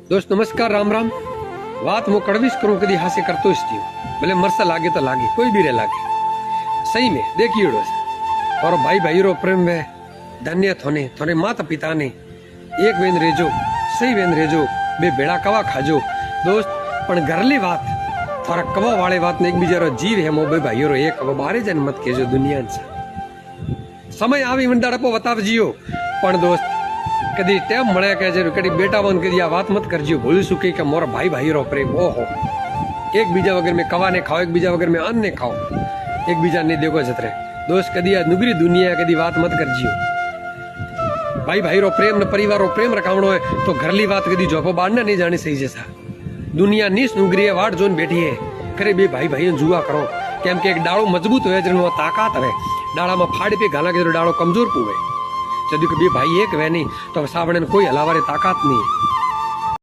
दोस्त नमस्कार, राम राम। बात मो कड़वीस करूं कदी हास्य करतो ज थी, भले मरसा लागे तो लागे, कोई भी रे लागे। सही में देखिए दोस्त, और भाई भाई रो प्रेम में धन्य थोने थोने माता पिता ने एक वेन रेजो, सही वेन रेजो, बे बेड़ा कवा खाजो दोस्त। पण घरली बात थोड़ा कवा वाले बात ने एक बीजा जीव है मो बे भाई रो एक बारे जन मत केजो दुनिया से समय आवी मंडाड़ा पो बताव जियो। पण दोस्त कदी टेम मळे के जे कदी बेटा बन कदी आ बात मत करजियो, भूल सुके के मोर भाई भाई रो प्रेम ओहो। एक बीजा वगर में कवा ने खाओ, एक बीजा वगर में अन्न ने खाओ, एक बीजा ने देखो जतरे दोस्त। कदी आ नुगरी दुनिया कदी बात मत करजियो। भाई भाई रो प्रेम ने परिवार रो प्रेम रखावणो है तो घरली बात कदी जोपो बाड़ने नहीं जाने सही जैसा। दुनिया नीस नुगरी वाट जोन बैठी है करे बे भाई भाई जुआ करो, केम के एक डाड़ो मजबूत होए जनो ताकत है, डाड़ा में फाड़ पे घाला के डाड़ो कमजोर पुवे। जदि के बे भाई एक वे नहीं तो सावणे कोई हलावारे ताकत नहीं है।